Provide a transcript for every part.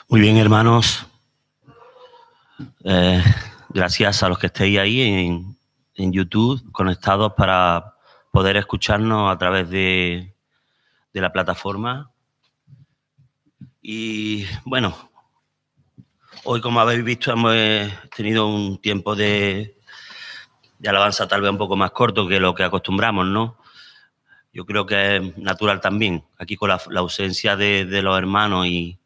Muy bien, hermanos. Gracias a los que estéis ahí en YouTube conectados para poder escucharnos a través de la plataforma. Y bueno, hoy, como habéis visto, hemos tenido un tiempo de alabanza tal vez un poco más corto que lo que acostumbramos, ¿no? Yo creo que es natural también, aquí con la ausencia de los hermanos y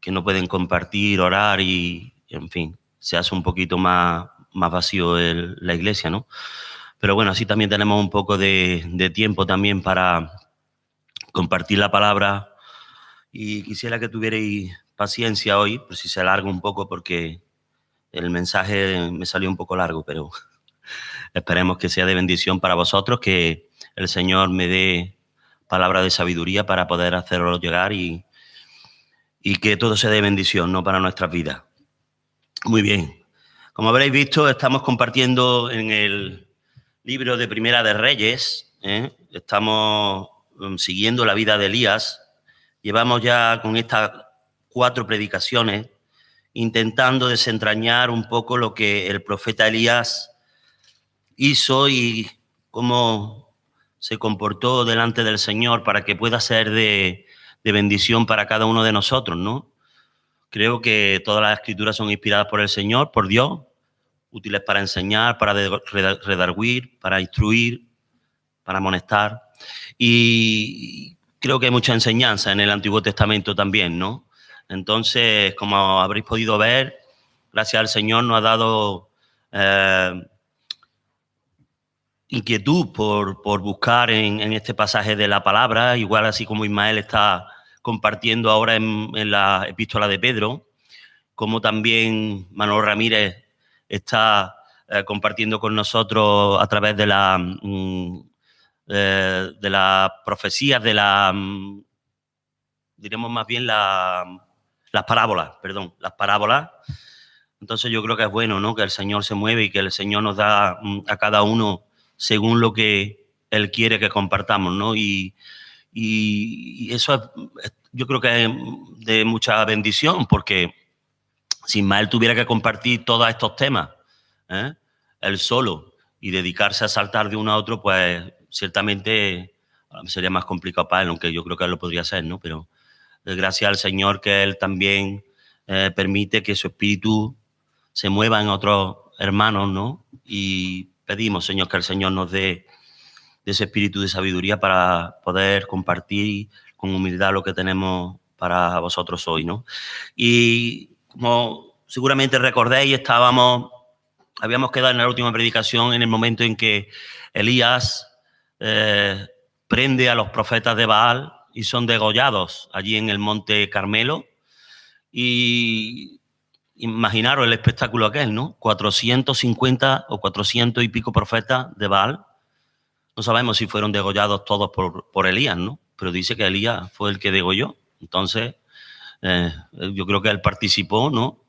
que no pueden compartir, orar y, en fin, se hace un poquito más vacío la iglesia, ¿no? Pero bueno, así también tenemos un poco de tiempo también para compartir la palabra y quisiera que tuvierais paciencia hoy, por si se alarga un poco, porque el mensaje me salió un poco largo, pero esperemos que sea de bendición para vosotros, que el Señor me dé palabra de sabiduría para poder hacerlo llegar y que todo sea de bendición, ¿no?, para nuestras vidas. Muy bien. Como habréis visto, estamos compartiendo en el libro de Primera de Reyes, estamos siguiendo la vida de Elías. Llevamos ya con estas 4 predicaciones intentando desentrañar un poco lo que el profeta Elías hizo y cómo se comportó delante del Señor para que pueda ser de bendición para cada uno de nosotros, ¿no? Creo que todas las escrituras son inspiradas por el Señor, por Dios, útiles para enseñar, para redarguir, para instruir, para amonestar. Y creo que hay mucha enseñanza en el Antiguo Testamento también, ¿no? Entonces, como habréis podido ver, gracias al Señor nos ha dado inquietud por buscar en este pasaje de la palabra, igual así como Ismael está compartiendo ahora en la epístola de Pedro, como también Manuel Ramírez está compartiendo con nosotros a través de las profecías, diremos más bien las parábolas, perdón, las parábolas. Entonces yo creo que es bueno, ¿no?, que el Señor se mueve y que el Señor nos da a cada uno según lo que Él quiere que compartamos, ¿no? Y eso yo creo que es de mucha bendición, porque si Ismael tuviera que compartir todos estos temas, él solo, y dedicarse a saltar de uno a otro, pues ciertamente sería más complicado para él, aunque yo creo que él lo podría hacer, ¿no? Pero gracias al Señor que Él también permite que su espíritu se mueva en otros hermanos, ¿no? Y pedimos, Señor, que el Señor nos dé ese espíritu de sabiduría para poder compartir con humildad lo que tenemos para vosotros hoy, ¿no? Y como seguramente recordáis, habíamos quedado en la última predicación en el momento en que Elías prende a los profetas de Baal y son degollados allí en el monte Carmelo. Y imaginaros el espectáculo aquel, ¿no? 450 o 400 y pico profetas de Baal. No sabemos si fueron degollados todos por Elías, ¿no? Pero dice que Elías fue el que degolló. Entonces, yo creo que él participó, ¿no?,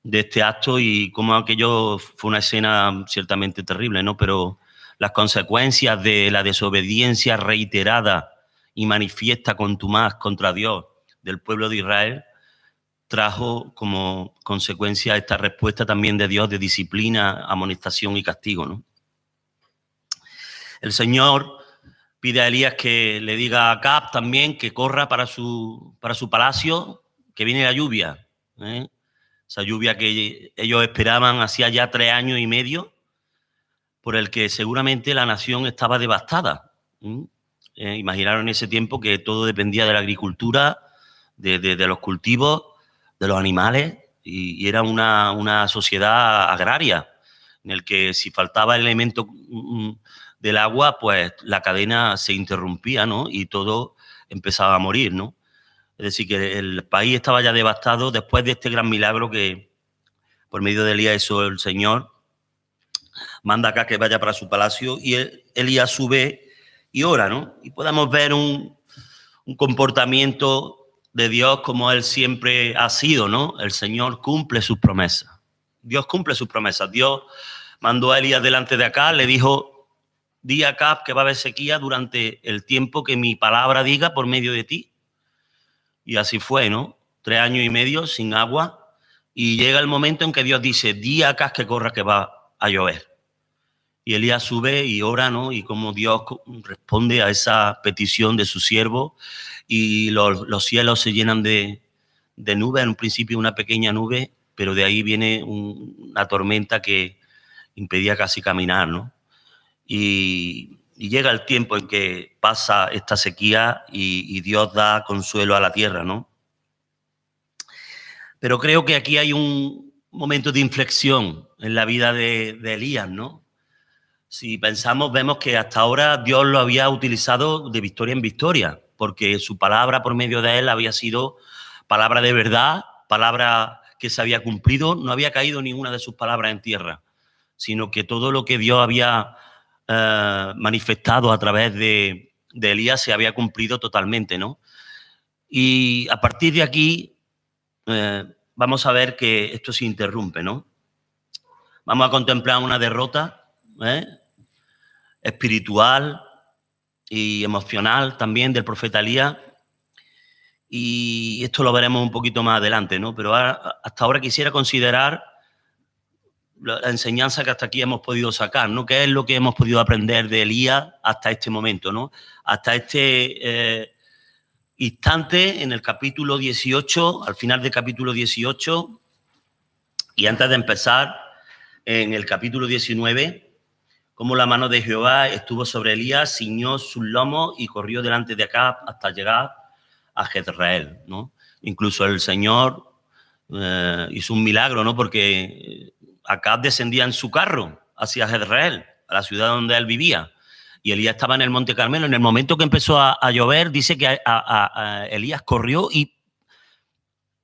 de este acto, y como aquello fue una escena ciertamente terrible, ¿no? Pero las consecuencias de la desobediencia reiterada y manifiesta contumaz contra Dios del pueblo de Israel trajo como consecuencia esta respuesta también de Dios de disciplina, amonestación y castigo, ¿no? El Señor pide a Elías que le diga a Acab también que corra para su palacio, que viene la lluvia, esa lluvia que ellos esperaban hacía ya 3 años y medio, por el que seguramente la nación estaba devastada. Imaginaron en ese tiempo que todo dependía de la agricultura, de los cultivos, de los animales, y era una sociedad agraria en el que si faltaba el elemento del agua, pues la cadena se interrumpía, ¿no?, y todo empezaba a morir, ¿no? Es decir, que el país estaba ya devastado después de este gran milagro que por medio de Elías hizo el Señor. Manda acá que vaya para su palacio y Elías sube y ora, ¿no? Y podemos ver un comportamiento de Dios como Él siempre ha sido, ¿no? El Señor cumple sus promesas. Dios cumple sus promesas. Dios mandó a Elías delante de acá, le dijo di a Acab que va a haber sequía durante el tiempo que mi palabra diga por medio de ti. Y así fue, ¿no? 3 años y medio sin agua. Y llega el momento en que Dios dice, di a Acab que corra que va a llover. Y Elías sube y ora, ¿no? Y como Dios responde a esa petición de su siervo, y los cielos se llenan de nubes, en un principio una pequeña nube, pero de ahí viene una tormenta que impedía casi caminar, ¿no? Y llega el tiempo en que pasa esta sequía y Dios da consuelo a la tierra, ¿no? Pero creo que aquí hay un momento de inflexión en la vida de Elías, ¿no? Si pensamos, vemos que hasta ahora Dios lo había utilizado de victoria en victoria, porque su palabra por medio de él había sido palabra de verdad, palabra que se había cumplido, no había caído ninguna de sus palabras en tierra, sino que todo lo que Dios había manifestado a través de Elías se había cumplido totalmente, ¿no? Y a partir de aquí vamos a ver que esto se interrumpe, ¿no? Vamos a contemplar una derrota espiritual y emocional también del profeta Elías, y esto lo veremos un poquito más adelante, ¿no? Pero hasta ahora quisiera considerar la enseñanza que hasta aquí hemos podido sacar, ¿no? ¿Qué es lo que hemos podido aprender de Elías hasta este momento, ¿no? Hasta este instante en el capítulo 18, al final del capítulo 18, y antes de empezar en el capítulo 19, cómo la mano de Jehová estuvo sobre Elías, ciñó sus lomos y corrió delante de Acab hasta llegar a Jezreel, ¿no? Incluso el Señor hizo un milagro, ¿no? Porque Acab descendía en su carro hacia Jezreel, a la ciudad donde él vivía, y Elías estaba en el Monte Carmelo. En el momento que empezó a llover, dice que Elías corrió y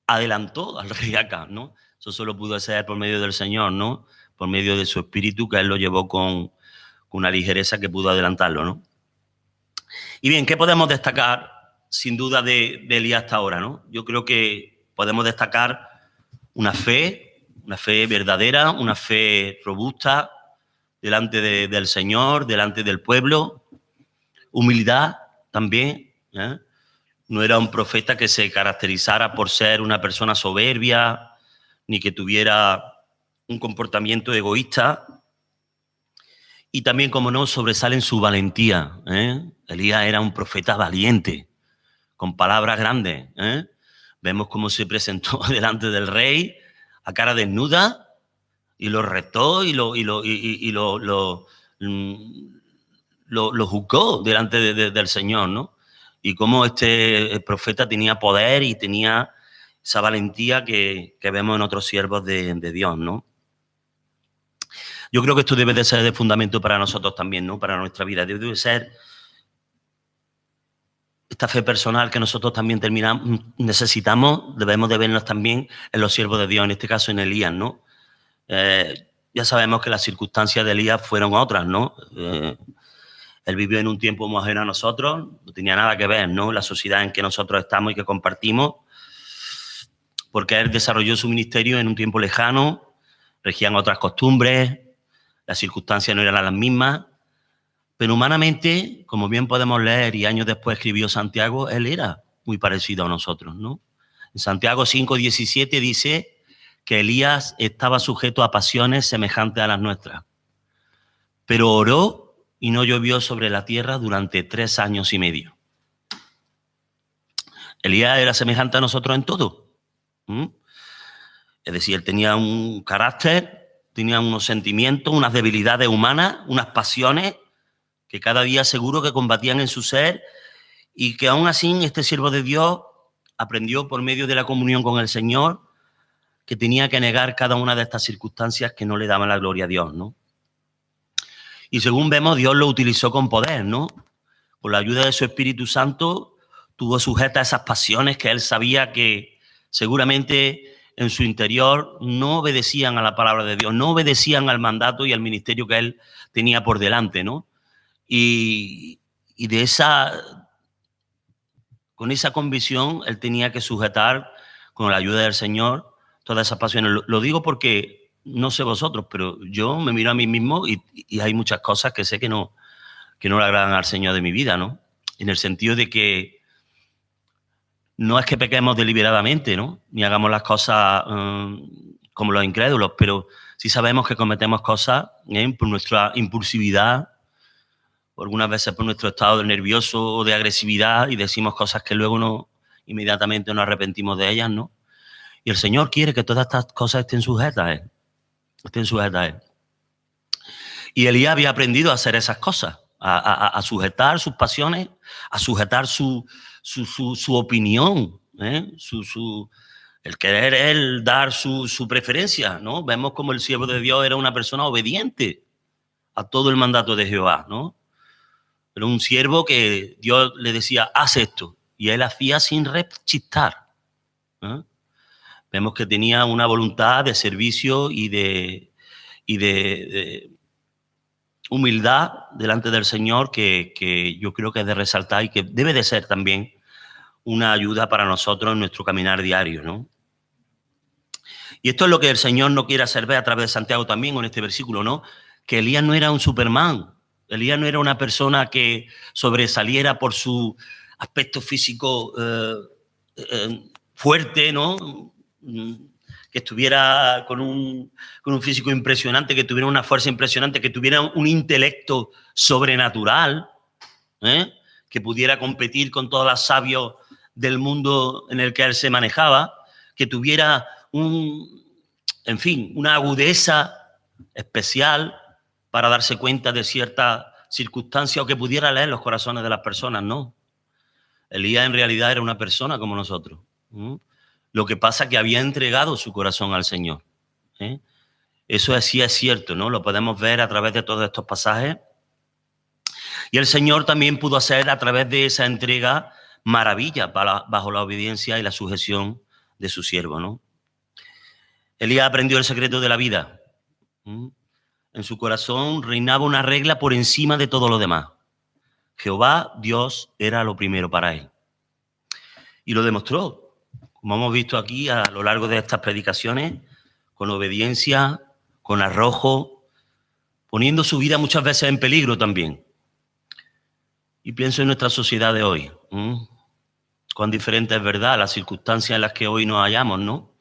adelantó al rey Acab, ¿no? Eso solo pudo ser por medio del Señor, ¿no? Por medio de su espíritu, que él lo llevó con una ligereza que pudo adelantarlo, ¿no? Y bien, ¿qué podemos destacar sin duda de Elías hasta ahora, ¿no? Yo creo que podemos destacar una fe verdadera, una fe robusta delante del Señor, delante del pueblo, humildad también, ¿eh? No era un profeta que se caracterizara por ser una persona soberbia, ni que tuviera un comportamiento egoísta. Y también, como no, sobresale en su valentía, ¿eh? Elías era un profeta valiente, con palabras grandes, ¿eh? Vemos cómo se presentó delante del rey a cara desnuda y lo retó y lo juzgó delante del Señor, ¿no? Y cómo este profeta tenía poder y tenía esa valentía que vemos en otros siervos de Dios, ¿no? Yo creo que esto debe de ser de fundamento para nosotros también, ¿no? Para nuestra vida. Debe ser esta fe personal que nosotros también necesitamos, debemos de vernos también en los siervos de Dios, en este caso en Elías, ¿no? Ya sabemos que las circunstancias de Elías fueron otras, ¿no? Él vivió en un tiempo muy ajeno a nosotros, no tenía nada que ver, ¿no? La sociedad en que nosotros estamos y que compartimos, porque él desarrolló su ministerio en un tiempo lejano, regían otras costumbres, las circunstancias no eran las mismas, pero humanamente, como bien podemos leer y años después escribió Santiago, él era muy parecido a nosotros, ¿no? En Santiago 5:17 dice que Elías estaba sujeto a pasiones semejantes a las nuestras, pero oró y no llovió sobre la tierra durante 3 años y medio. Elías era semejante a nosotros en todo. Es decir, él tenía un carácter, tenía unos sentimientos, unas debilidades humanas, unas pasiones que cada día seguro que combatían en su ser, y que aún así este siervo de Dios aprendió por medio de la comunión con el Señor que tenía que negar cada una de estas circunstancias que no le daban la gloria a Dios, ¿no? Y según vemos, Dios lo utilizó con poder, ¿no? Con la ayuda de su Espíritu Santo tuvo sujetas esas pasiones que él sabía que seguramente en su interior no obedecían a la palabra de Dios, no obedecían al mandato y al ministerio que él tenía por delante, ¿no? Y con esa convicción él tenía que sujetar con la ayuda del Señor todas esas pasiones. Lo digo porque no sé vosotros, pero yo me miro a mí mismo y hay muchas cosas que sé que no que no le agradan al Señor de mi vida, ¿no? En el sentido de que no es que pequemos deliberadamente, ¿no? Ni hagamos las cosas como los incrédulos, pero sí sabemos que cometemos cosas por nuestra impulsividad, o algunas veces por nuestro estado de nervioso o de agresividad, y decimos cosas que luego no inmediatamente nos arrepentimos de ellas, ¿no? Y el Señor quiere que todas estas cosas estén sujetas a Él. Estén sujetas a Él. Y Elías había aprendido a hacer esas cosas, a sujetar sus pasiones, a sujetar su opinión, el querer él dar su preferencia, ¿no? Vemos como el siervo de Dios era una persona obediente a todo el mandato de Jehová, ¿no? Era un siervo que Dios le decía, haz esto, y él hacía sin rechistar, ¿eh? Vemos que tenía una voluntad de servicio y de humildad delante del Señor que yo creo que es de resaltar y que debe de ser también una ayuda para nosotros en nuestro caminar diario, ¿no? Y esto es lo que el Señor no quiere hacer ver a través de Santiago también en este versículo, ¿no? Que Elías no era un Superman, Elías no era una persona que sobresaliera por su aspecto físico fuerte, ¿no? Que estuviera con un físico impresionante, que tuviera una fuerza impresionante, que tuviera un intelecto sobrenatural, que pudiera competir con todos los sabios del mundo en el que él se manejaba, que tuviera una agudeza especial para darse cuenta de ciertas circunstancias o que pudiera leer los corazones de las personas, no. Elías en realidad era una persona como nosotros. Lo que pasa es que había entregado su corazón al Señor. Eso sí es cierto, ¿no? Lo podemos ver a través de todos estos pasajes. Y el Señor también pudo hacer a través de esa entrega maravillas bajo la obediencia y la sujeción de su siervo, ¿no? Elías aprendió el secreto de la vida. En su corazón reinaba una regla por encima de todo lo demás. Jehová, Dios, era lo primero para él. Y lo demostró, como hemos visto aquí a lo largo de estas predicaciones, con obediencia, con arrojo, poniendo su vida muchas veces en peligro también. Y pienso en nuestra sociedad de hoy. Cuán diferente es, verdad, las circunstancias en las que hoy nos hallamos, ¿no?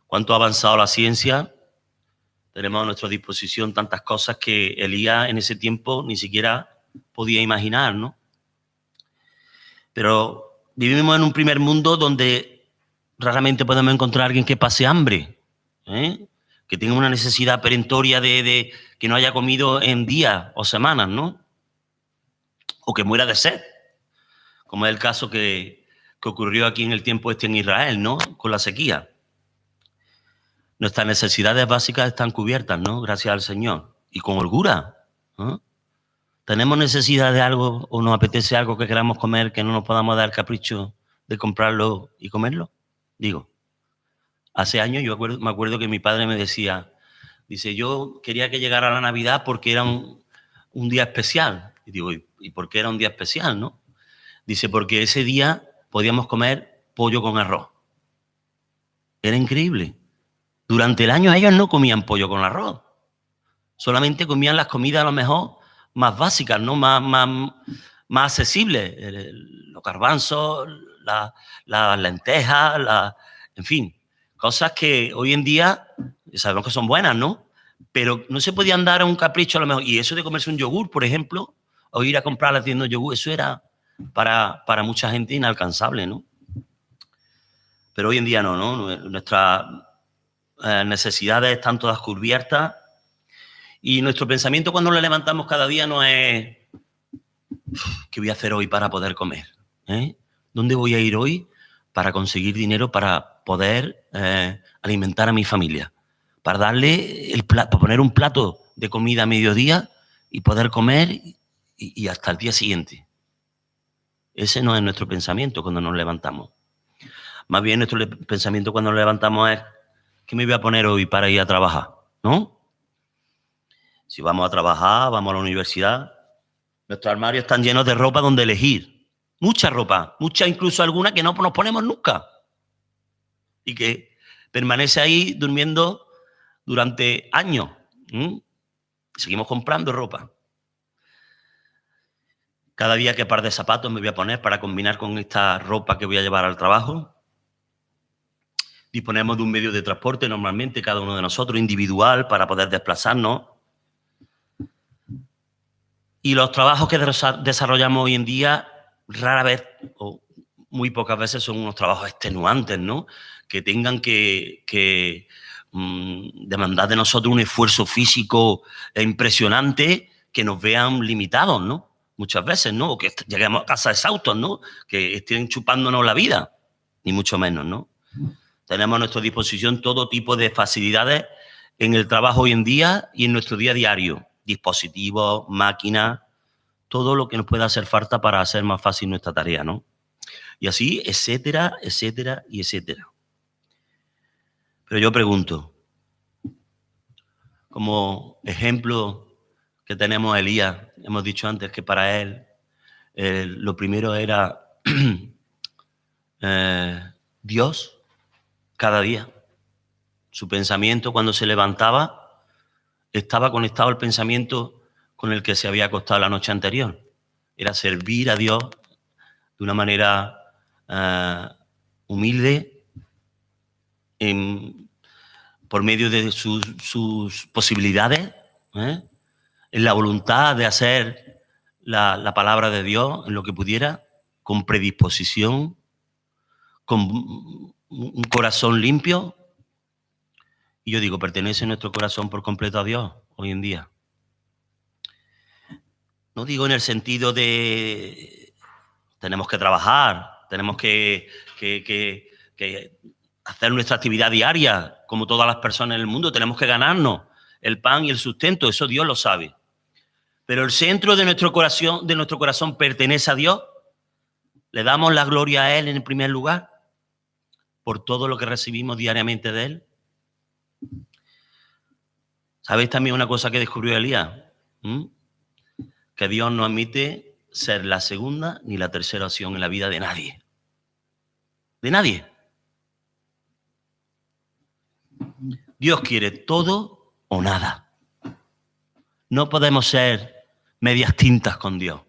Cuánto ha avanzado la ciencia. Tenemos a nuestra disposición tantas cosas que Elías en ese tiempo ni siquiera podía imaginar, ¿no? Pero vivimos en un primer mundo donde raramente podemos encontrar a alguien que pase hambre, que tenga una necesidad perentoria de que no haya comido en días o semanas, ¿no? O que muera de sed, como es el caso que ocurrió aquí en el tiempo en Israel, ¿no? Con la sequía. Nuestras necesidades básicas están cubiertas, ¿no? Gracias al Señor. Y con holgura, ¿no? ¿Tenemos necesidad de algo o nos apetece algo que queramos comer que no nos podamos dar el capricho de comprarlo y comerlo? Digo, hace años me acuerdo que mi padre me decía, dice, yo quería que llegara la Navidad porque era un día especial. Y digo, ¿y por qué era un día especial, no? Dice, porque ese día podíamos comer pollo con arroz. Era increíble. Durante el año ellos no comían pollo con arroz. Solamente comían las comidas a lo mejor más básicas, ¿no? Más accesibles. Los garbanzos, las lentejas, en fin. Cosas que hoy en día sabemos que son buenas, ¿no? Pero no se podían dar a un capricho a lo mejor. Y eso de comerse un yogur, por ejemplo, o ir a comprar a la tienda de yogur, eso era para mucha gente inalcanzable, ¿no? Pero hoy en día no, ¿no? Nuestras necesidades están todas cubiertas y nuestro pensamiento cuando lo levantamos cada día no es ¿qué voy a hacer hoy para poder comer? ¿Dónde voy a ir hoy para conseguir dinero para poder alimentar a mi familia? Para darle para poner un plato de comida a mediodía y poder comer y hasta el día siguiente. Ese no es nuestro pensamiento cuando nos levantamos. Más bien nuestro pensamiento cuando nos levantamos es ¿qué me voy a poner hoy para ir a trabajar? ¿No? Si vamos a trabajar, vamos a la universidad, nuestros armarios están llenos de ropa donde elegir. Mucha ropa, mucha incluso alguna que no nos ponemos nunca. Y que permanece ahí durmiendo durante años. Seguimos comprando ropa. Cada día qué par de zapatos me voy a poner para combinar con esta ropa que voy a llevar al trabajo. Disponemos de un medio de transporte normalmente, cada uno de nosotros, individual, para poder desplazarnos. Y los trabajos que desarrollamos hoy en día, rara vez o muy pocas veces son unos trabajos extenuantes, ¿no? Que tengan que demandar de nosotros un esfuerzo físico impresionante, que nos vean limitados, ¿no? Muchas veces, ¿no? O que lleguemos a casa exhaustos, ¿no? Que estén chupándonos la vida, ni mucho menos, ¿no? Tenemos a nuestra disposición todo tipo de facilidades en el trabajo hoy en día y en nuestro día a diario. Dispositivos, máquinas, todo lo que nos pueda hacer falta para hacer más fácil nuestra tarea, ¿no? Y así, etcétera, etcétera y etcétera. Pero yo pregunto, como ejemplo que tenemos a Elías, hemos dicho antes que para él lo primero era Dios cada día. Su pensamiento cuando se levantaba estaba conectado al pensamiento con el que se había acostado la noche anterior. Era servir a Dios de una manera humilde, por medio de sus posibilidades, en la voluntad de hacer la palabra de Dios en lo que pudiera, con predisposición, con un corazón limpio. Y yo digo, ¿pertenece nuestro corazón por completo a Dios hoy en día? No digo en el sentido de tenemos que trabajar, tenemos que hacer nuestra actividad diaria, como todas las personas en el mundo, tenemos que ganarnos el pan y el sustento, eso Dios lo sabe. Pero el centro de nuestro corazón pertenece a Dios. Le damos la gloria a Él en primer lugar por todo lo que recibimos diariamente de Él. ¿Sabéis también una cosa que descubrió Elías? Que Dios no admite ser la segunda ni la tercera opción en la vida de nadie. De nadie. Dios quiere todo o nada. No podemos ser medias tintas con Dios.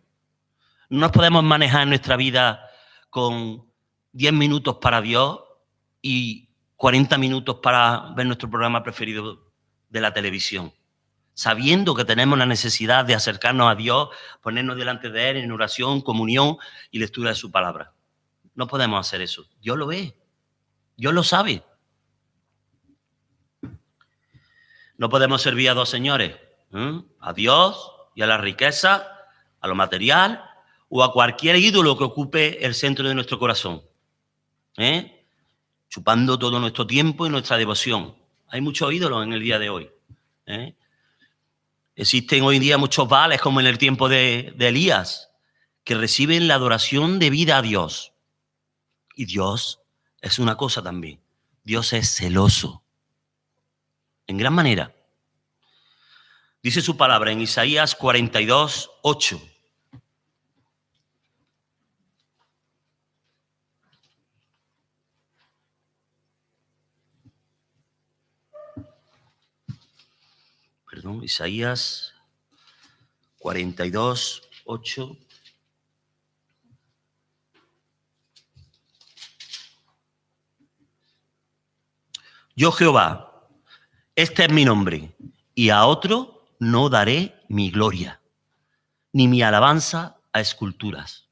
No nos podemos manejar nuestra vida con 10 minutos para Dios y 40 minutos para ver nuestro programa preferido de la televisión, sabiendo que tenemos la necesidad de acercarnos a Dios, ponernos delante de Él en oración, comunión y lectura de su palabra. No podemos hacer eso. Dios lo ve. Dios lo sabe. No podemos servir a dos señores, a Dios y a la riqueza, a lo material o a cualquier ídolo que ocupe el centro de nuestro corazón, chupando todo nuestro tiempo y nuestra devoción. Hay muchos ídolos en el día de hoy. Existen hoy en día muchos Baales, como en el tiempo de Elías, que reciben la adoración debida a Dios. Y Dios es una cosa también. Dios es celoso. En gran manera. Dice su palabra en Isaías 42, 8. Perdón, Isaías 42, 8. Yo Jehová, este es mi nombre, y a otro no daré mi gloria, ni mi alabanza a esculturas.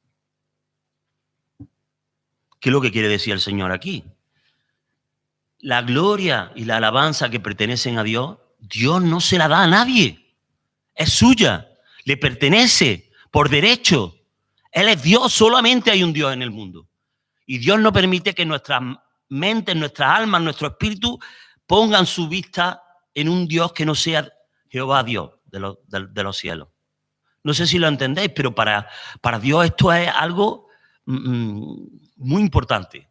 ¿Qué es lo que quiere decir el Señor aquí? La gloria y la alabanza que pertenecen a Dios, Dios no se la da a nadie. Es suya, le pertenece por derecho. Él es Dios, solamente hay un Dios en el mundo. Y Dios no permite que nuestras mentes, nuestras almas, nuestro espíritu pongan su vista en un Dios que no sea Jehová Dios de los cielos. No sé si lo entendéis, pero para Dios esto es algo muy importante.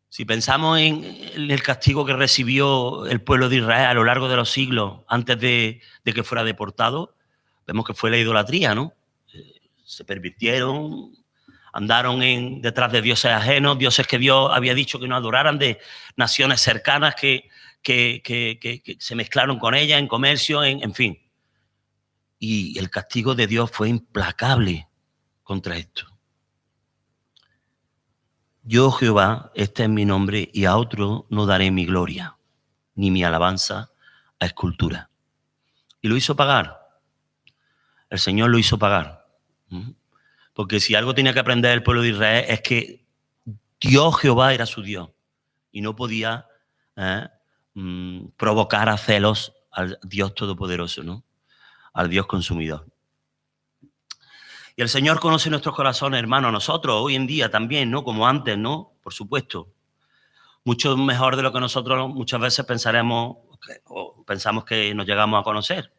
Si pensamos en el castigo que recibió el pueblo de Israel a lo largo de los siglos antes de que fuera deportado, vemos que fue la idolatría, ¿no? Se pervirtieron, andaron detrás de dioses ajenos, dioses que Dios había dicho que no adoraran, de naciones cercanas que se mezclaron con ellas en comercio, en fin. Y el castigo de Dios fue implacable contra esto. Yo, Jehová, este es mi nombre, y a otro no daré mi gloria, ni mi alabanza a escultura. Y lo hizo pagar. El Señor lo hizo pagar. Porque si algo tenía que aprender el pueblo de Israel es que Dios, Jehová, era su Dios. Y no podía provocar a celos al Dios Todopoderoso, ¿no? Al Dios consumidor. Y el Señor conoce nuestros corazones, hermanos, nosotros hoy en día también, ¿no? Como antes, ¿no? Por supuesto. Mucho mejor de lo que nosotros muchas veces pensamos que nos llegamos a conocer.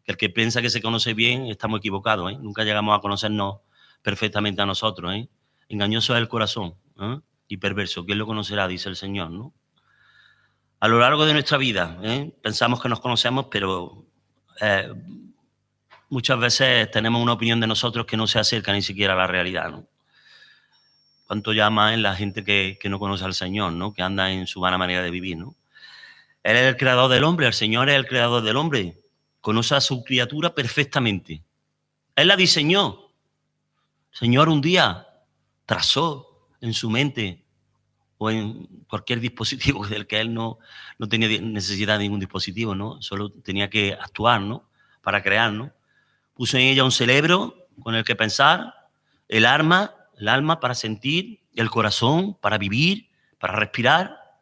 Que el que piensa que se conoce bien está muy equivocado, ¿eh? Nunca llegamos a conocernos perfectamente a nosotros, ¿eh? Engañoso es el corazón, ¿eh? Y perverso. ¿Quién lo conocerá? Dice el Señor, ¿no? A lo largo de nuestra vida, pensamos que nos conocemos, pero muchas veces tenemos una opinión de nosotros que no se acerca ni siquiera a la realidad, ¿no? Cuánto llama en la gente que no conoce al Señor, ¿no? Que anda en su vana manera de vivir, ¿no? Él es el creador del hombre, el Señor es el creador del hombre. Conoce a su criatura perfectamente. Él la diseñó. El Señor un día trazó en su mente o en cualquier dispositivo del que él no tenía necesidad de ningún dispositivo, ¿no? Solo tenía que actuar, ¿no? Para crear, ¿no? Puso en ella un cerebro con el que pensar, el alma para sentir, el corazón para vivir, para respirar.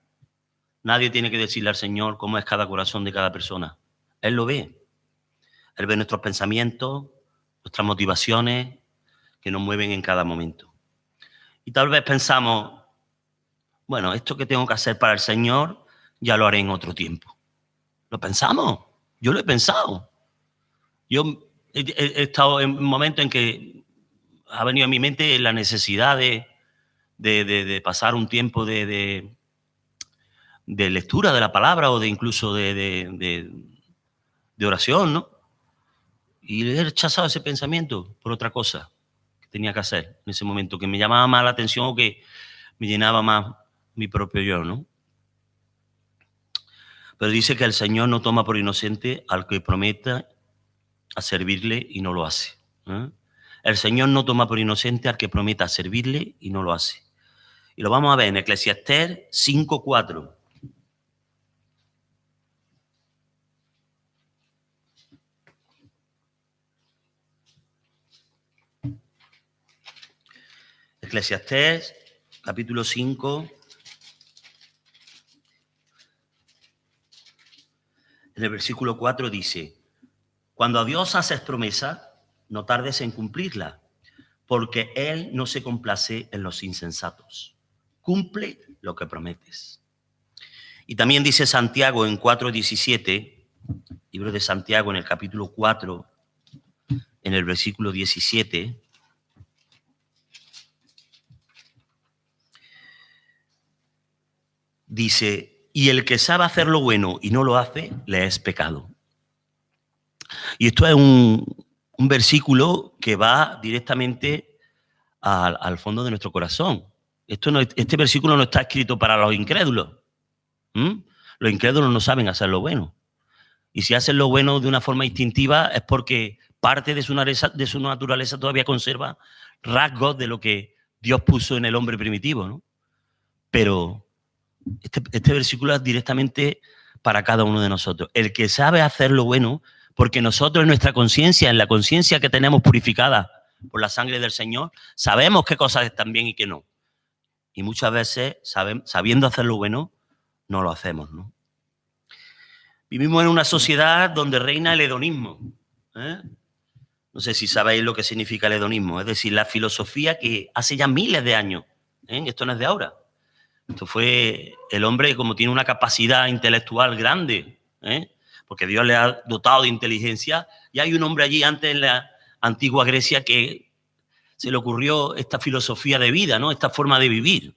Nadie tiene que decirle al Señor cómo es cada corazón de cada persona. Él lo ve. Él ve nuestros pensamientos, nuestras motivaciones que nos mueven en cada momento. Y tal vez pensamos, bueno, esto que tengo que hacer para el Señor ya lo haré en otro tiempo. ¿Lo pensamos? Yo lo he pensado. Yo he estado en un momento en que ha venido a mi mente la necesidad de pasar un tiempo de lectura de la palabra o de incluso de oración, ¿no? Y he rechazado ese pensamiento por otra cosa que tenía que hacer en ese momento, que me llamaba más la atención o que me llenaba más mi propio yo, ¿no? Pero dice que el Señor no toma por inocente al que prometa a servirle y no lo hace. El Señor no toma por inocente al que prometa servirle y no lo hace. Y lo vamos a ver en Eclesiastés 5:4. Eclesiastés, capítulo 5, en el versículo 4 dice: cuando a Dios haces promesa, no tardes en cumplirla, porque Él no se complace en los insensatos. Cumple lo que prometes. Y también dice Santiago en 4:17, libro de Santiago en el capítulo 4, en el versículo 17, dice: y el que sabe hacer lo bueno y no lo hace, le es pecado. Y esto es un versículo que va directamente al fondo de nuestro corazón. Este versículo no está escrito para los incrédulos. Los incrédulos no saben hacer lo bueno. Y si hacen lo bueno de una forma instintiva es porque parte de su naturaleza todavía conserva rasgos de lo que Dios puso en el hombre primitivo, ¿no? Pero este versículo es directamente para cada uno de nosotros. El que sabe hacer lo bueno, porque nosotros en nuestra conciencia, en la conciencia que tenemos purificada por la sangre del Señor, sabemos qué cosas están bien y qué no. Y muchas veces, sabiendo hacer lo bueno, no lo hacemos, ¿no? Vivimos en una sociedad donde reina el hedonismo. No sé si sabéis lo que significa el hedonismo, es decir, la filosofía que hace ya miles de años, esto no es de ahora. Esto fue el hombre, como tiene una capacidad intelectual grande, porque Dios le ha dotado de inteligencia, y hay un hombre allí antes en la antigua Grecia que se le ocurrió esta filosofía de vida, ¿no? Esta forma de vivir.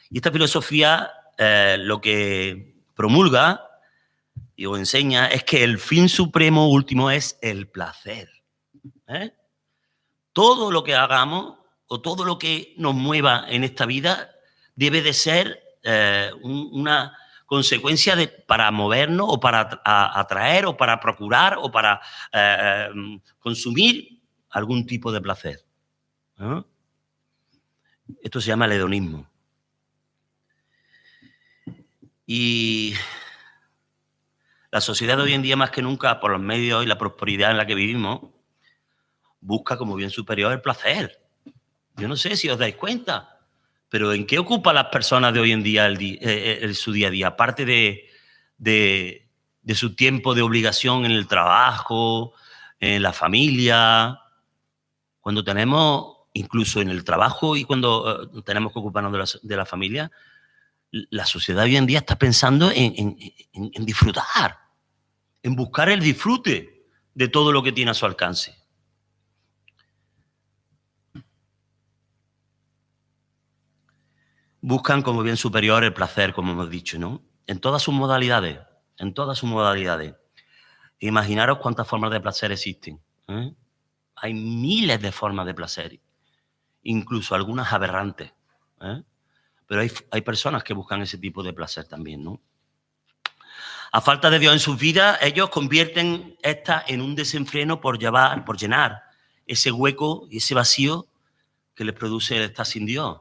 Y esta filosofía lo que promulga y os enseña es que el fin supremo último es el placer. Todo lo que hagamos o todo lo que nos mueva en esta vida debe de ser una consecuencia para movernos o para atraer o para procurar o para consumir algún tipo de placer. ¿No? Esto se llama el hedonismo. Y la sociedad de hoy en día, más que nunca, por los medios y la prosperidad en la que vivimos, busca como bien superior el placer. Yo no sé si os dais cuenta, pero ¿en qué ocupan las personas de hoy en día su día a día? Aparte de su tiempo de obligación en el trabajo, en la familia, cuando tenemos, incluso en el trabajo y cuando tenemos que ocuparnos de la familia, la sociedad hoy en día está pensando en disfrutar, en buscar el disfrute de todo lo que tiene a su alcance. Buscan como bien superior el placer, como hemos dicho, ¿no? En todas sus modalidades, en todas sus modalidades. Imaginaros cuántas formas de placer existen, ¿eh? Hay miles de formas de placer, incluso algunas aberrantes, ¿eh? Pero hay personas que buscan ese tipo de placer también, ¿no? A falta de Dios en sus vidas, ellos convierten esta en un desenfreno por llenar ese hueco y ese vacío que les produce el estar sin Dios.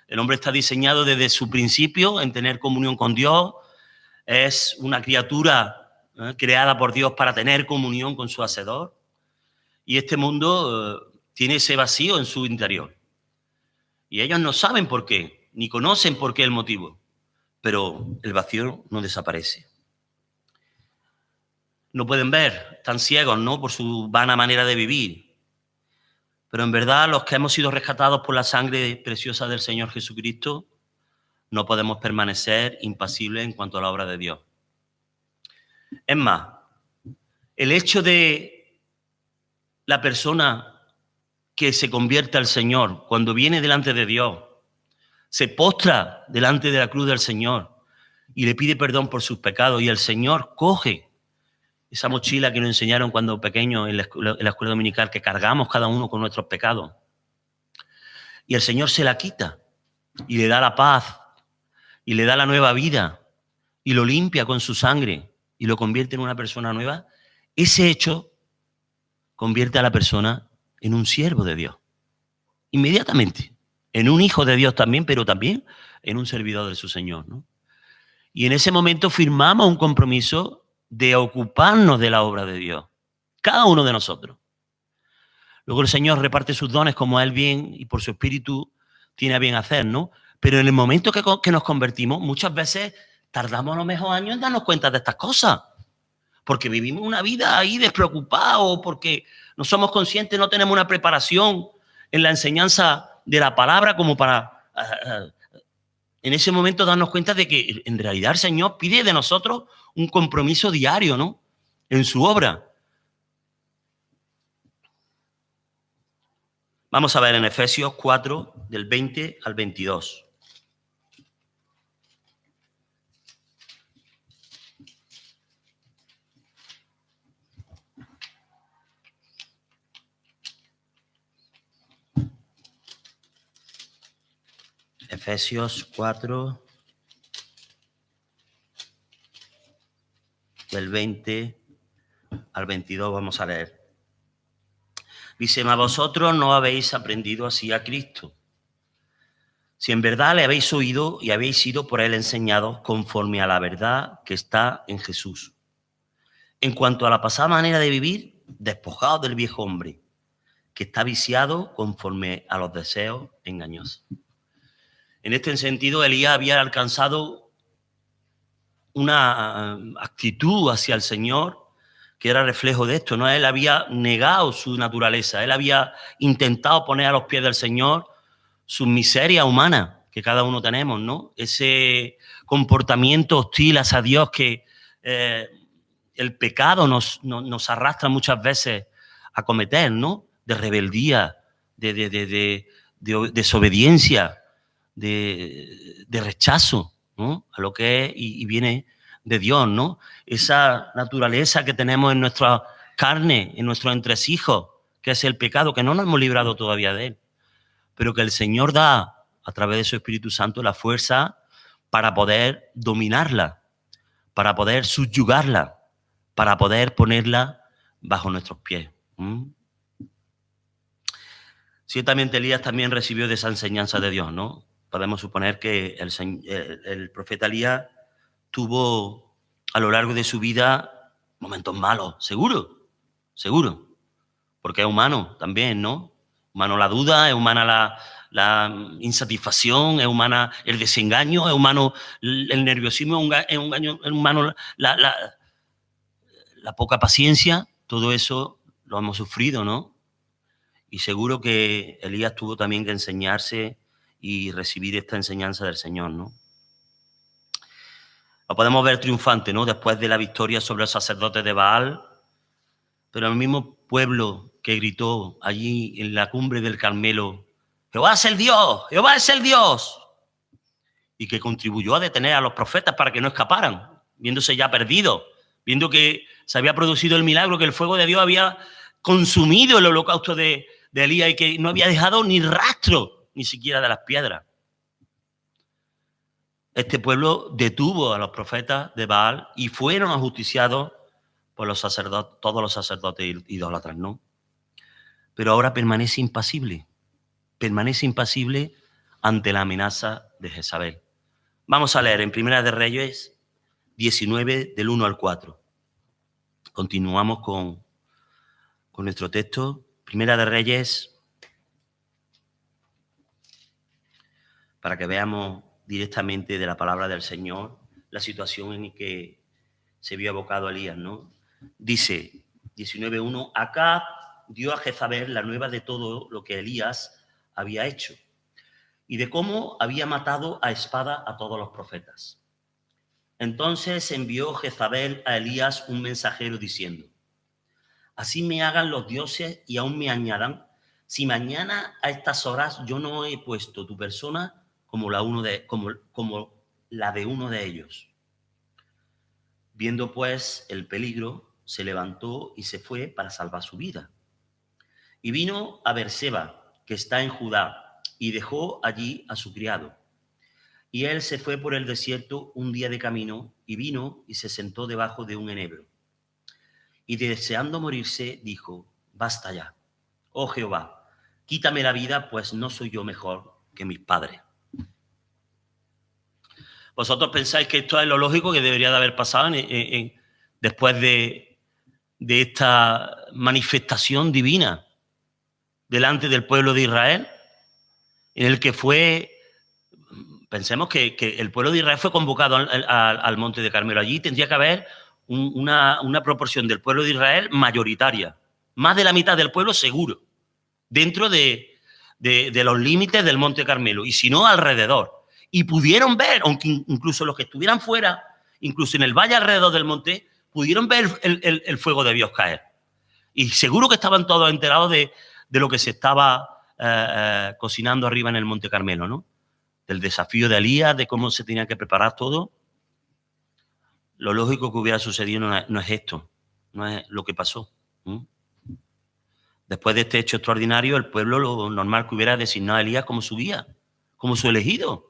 El hombre está diseñado desde su principio en tener comunión con Dios. Es una criatura creada por Dios para tener comunión con su Hacedor. Y este mundo tiene ese vacío en su interior. Y ellos no saben por qué, ni conocen por qué el motivo. Pero el vacío no desaparece. No pueden ver, están ciegos, ¿no?, por su vana manera de vivir. Pero en verdad, los que hemos sido rescatados por la sangre preciosa del Señor Jesucristo, no podemos permanecer impasibles en cuanto a la obra de Dios. Es más, el hecho de la persona que se convierte al Señor, cuando viene delante de Dios, se postra delante de la cruz del Señor y le pide perdón por sus pecados, y el Señor coge esa mochila que nos enseñaron cuando pequeños en la escuela dominical, que cargamos cada uno con nuestros pecados, y el Señor se la quita y le da la paz y le da la nueva vida y lo limpia con su sangre y lo convierte en una persona nueva. Ese hecho convierte a la persona en un siervo de Dios, inmediatamente, en un hijo de Dios también, pero también en un servidor de su Señor, ¿no? Y en ese momento firmamos un compromiso de ocuparnos de la obra de Dios, cada uno de nosotros. Luego el Señor reparte sus dones como a Él bien y por su Espíritu tiene a bien hacer, ¿no? Pero en el momento que nos convertimos, muchas veces tardamos a lo mejor años en darnos cuenta de estas cosas, porque vivimos una vida ahí despreocupados, porque no somos conscientes, no tenemos una preparación en la enseñanza de la palabra como para en ese momento darnos cuenta de que en realidad el Señor pide de nosotros un compromiso diario, ¿no?, en su obra. Vamos a ver en Efesios 4, del 20 al 22. Efesios 4, del 20 al 22, vamos a leer. Dice: mas vosotros no habéis aprendido así a Cristo, si en verdad le habéis oído y habéis sido por él enseñados conforme a la verdad que está en Jesús. En cuanto a la pasada manera de vivir, despojados del viejo hombre, que está viciado conforme a los deseos engañosos. En este sentido, Elías había alcanzado una actitud hacia el Señor que era reflejo de esto, ¿no? Él había negado su naturaleza, él había intentado poner a los pies del Señor su miseria humana que cada uno tenemos, ¿no? Ese comportamiento hostil hacia Dios que el pecado nos arrastra muchas veces a cometer, ¿no? De rebeldía, de desobediencia, de rechazo, ¿no?, a lo que es y viene de Dios, ¿no? Esa naturaleza que tenemos en nuestra carne, en nuestros entresijos, que es el pecado, que no nos hemos librado todavía de él, pero que el Señor da a través de su Espíritu Santo la fuerza para poder dominarla, para poder subyugarla, para poder ponerla bajo nuestros pies. Ciertamente Elías también recibió de esa enseñanza de Dios, ¿no? Podemos suponer que el profeta Elías tuvo a lo largo de su vida momentos malos, seguro, porque es humano también, ¿no? Humano la duda, es humana la insatisfacción, es humana el desengaño, es humano el nerviosismo, es humano la poca paciencia. Todo eso lo hemos sufrido, ¿no? Y seguro que Elías tuvo también que enseñarse y recibir esta enseñanza del Señor, ¿no? Lo podemos ver triunfante, ¿no? Después de la victoria sobre los sacerdotes de Baal, pero el mismo pueblo que gritó allí en la cumbre del Carmelo, Jehová es el Dios, Jehová es el Dios, y que contribuyó a detener a los profetas para que no escaparan, viéndose ya perdidos, viendo que se había producido el milagro, que el fuego de Dios había consumido el holocausto de Elías y que no había dejado ni rastro, ni siquiera de las piedras. Este pueblo detuvo a los profetas de Baal y fueron ajusticiados por los sacerdotes, todos los sacerdotes idólatras, ¿no? Pero ahora permanece impasible ante la amenaza de Jezabel. Vamos a leer en Primera de Reyes 19, del 1 al 4. Continuamos con nuestro texto. Primera de Reyes, para que veamos directamente de la palabra del Señor la situación en que se vio abocado Elías, ¿no? Dice 19:1, Acab dio a Jezabel la nueva de todo lo que Elías había hecho y de cómo había matado a espada a todos los profetas. Entonces envió Jezabel a Elías un mensajero diciendo, así me hagan los dioses y aún me añadan, si mañana a estas horas yo no he puesto tu persona como la de uno de ellos. Viendo pues el peligro, se levantó y se fue para salvar su vida. Y vino a Beerseba, que está en Judá, y dejó allí a su criado. Y él se fue por el desierto un día de camino, y vino y se sentó debajo de un enebro. Y deseando morirse, dijo, basta ya, oh Jehová, quítame la vida, pues no soy yo mejor que mis padres. ¿Vosotros pensáis que esto es lo lógico que debería de haber pasado después de esta manifestación divina delante del pueblo de Israel? En el que pensemos que el pueblo de Israel fue convocado al monte de Carmelo. Allí tendría que haber una proporción del pueblo de Israel mayoritaria. Más de la mitad del pueblo seguro, dentro de los límites del monte Carmelo, y si no, alrededor. Y pudieron ver, aunque incluso los que estuvieran fuera, incluso en el valle alrededor del monte, pudieron ver el fuego de Dios caer. Y seguro que estaban todos enterados de lo que se estaba cocinando arriba en el monte Carmelo, ¿no? Del desafío de Elías, de cómo se tenía que preparar todo. Lo lógico que hubiera sucedido no es esto, no es lo que pasó. Después de este hecho extraordinario, el pueblo lo normal que hubiera designado a Elías como su guía, como su elegido.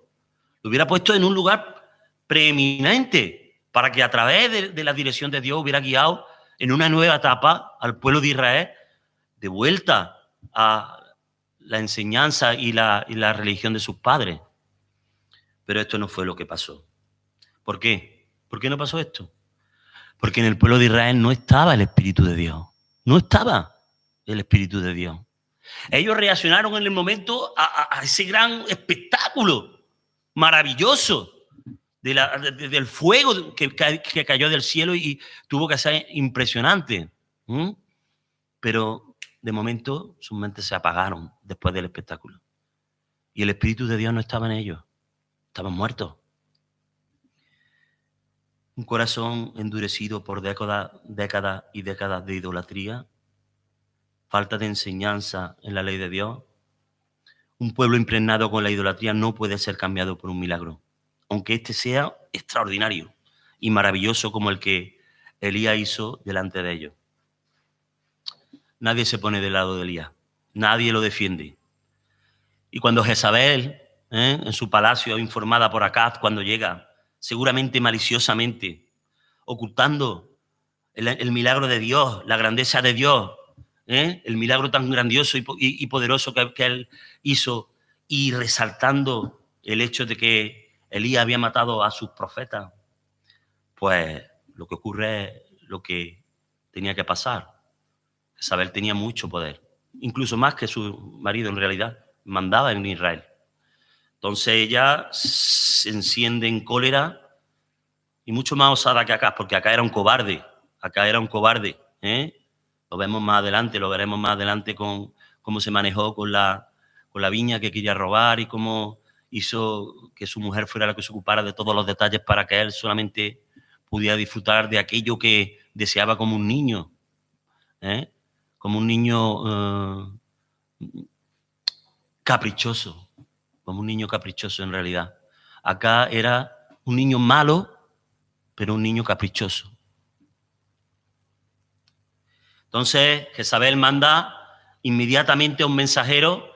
Lo hubiera puesto en un lugar preeminente para que a través de la dirección de Dios hubiera guiado en una nueva etapa al pueblo de Israel de vuelta a la enseñanza y la religión de sus padres. Pero esto no fue lo que pasó. ¿Por qué? ¿Por qué no pasó esto? Porque en el pueblo de Israel no estaba el Espíritu de Dios. No estaba el Espíritu de Dios. Ellos reaccionaron en el momento a ese gran espectáculo maravilloso del fuego que cayó del cielo y tuvo que ser impresionante. Pero de momento sus mentes se apagaron después del espectáculo. Y el Espíritu de Dios no estaba en ellos. Estaban muertos. Un corazón endurecido por décadas y décadas de idolatría, falta de enseñanza en la ley de Dios. Un pueblo impregnado con la idolatría no puede ser cambiado por un milagro, aunque este sea extraordinario y maravilloso como el que Elías hizo delante de ellos. Nadie se pone del lado de Elías, nadie lo defiende. Y cuando Jezabel en su palacio, informada por Acaz cuando llega, seguramente maliciosamente, ocultando el milagro de Dios, la grandeza de Dios, el milagro tan grandioso y poderoso que él hizo, y resaltando el hecho de que Elías había matado a sus profetas. Pues lo que ocurre es lo que tenía que pasar. Jezabel tenía mucho poder, incluso más que su marido en realidad, mandaba en Israel. Entonces ella se enciende en cólera y mucho más osada que Acaz, porque Acaz era un cobarde. Acaz era un cobarde. Lo vemos más adelante, lo veremos más adelante con cómo se manejó con la viña que quería robar y cómo hizo que su mujer fuera la que se ocupara de todos los detalles para que él solamente pudiera disfrutar de aquello que deseaba como un niño. Como un niño caprichoso. Como un niño caprichoso en realidad. Acá era un niño malo, pero un niño caprichoso. Entonces Jezabel manda inmediatamente a un mensajero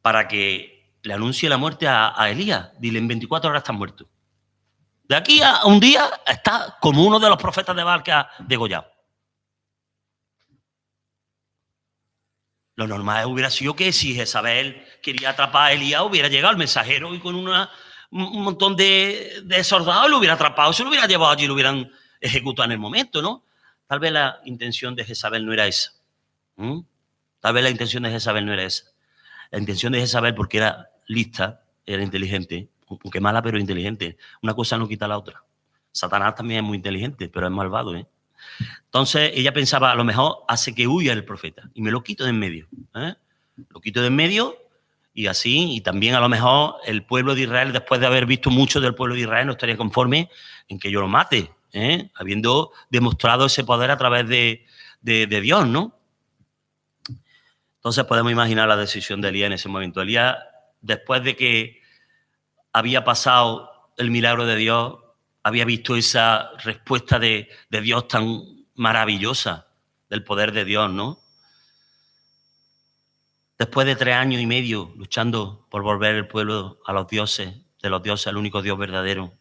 para que le anuncie la muerte a Elías. Dile, en 24 horas estás muerto. De aquí a un día está como uno de los profetas de Baal que ha degollado. Lo normal hubiera sido que si Jezabel quería atrapar a Elías, hubiera llegado el mensajero y con un montón de soldados lo hubiera atrapado, se lo hubiera llevado allí y lo hubieran ejecutado en el momento, ¿no? Tal vez la intención de Jezabel no era esa. Tal vez la intención de Jezabel no era esa. La intención de Jezabel, porque era lista, era inteligente, aunque mala, pero inteligente. Una cosa no quita la otra. Satanás también es muy inteligente, pero es malvado, ¿eh? Entonces ella pensaba, a lo mejor hace que huya el profeta y me lo quito de en medio. Lo quito de en medio y así, y también a lo mejor el pueblo de Israel, después de haber visto mucho del pueblo de Israel, no estaría conforme en que yo lo mate, habiendo demostrado ese poder a través de Dios, ¿no? Entonces podemos imaginar la decisión de Elías en ese momento. Elías, después de que había pasado el milagro de Dios, había visto esa respuesta de Dios tan maravillosa, del poder de Dios, ¿no? Después de 3 años y medio luchando por volver el pueblo a los dioses, de los dioses al único Dios verdadero,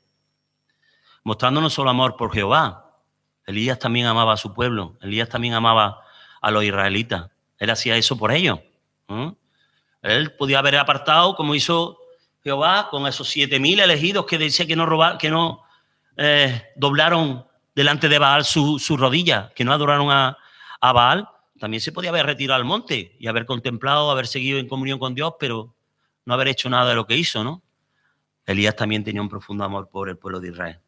mostrando no solo amor por Jehová, Elías también amaba a su pueblo, Elías también amaba a los israelitas, él hacía eso por ellos. Él podía haber apartado, como hizo Jehová, con esos 7.000 elegidos que dice que no doblaron delante de Baal su rodilla, que no adoraron a Baal. También se podía haber retirado al monte y haber contemplado, haber seguido en comunión con Dios, pero no haber hecho nada de lo que hizo, ¿no? Elías también tenía un profundo amor por el pueblo de Israel.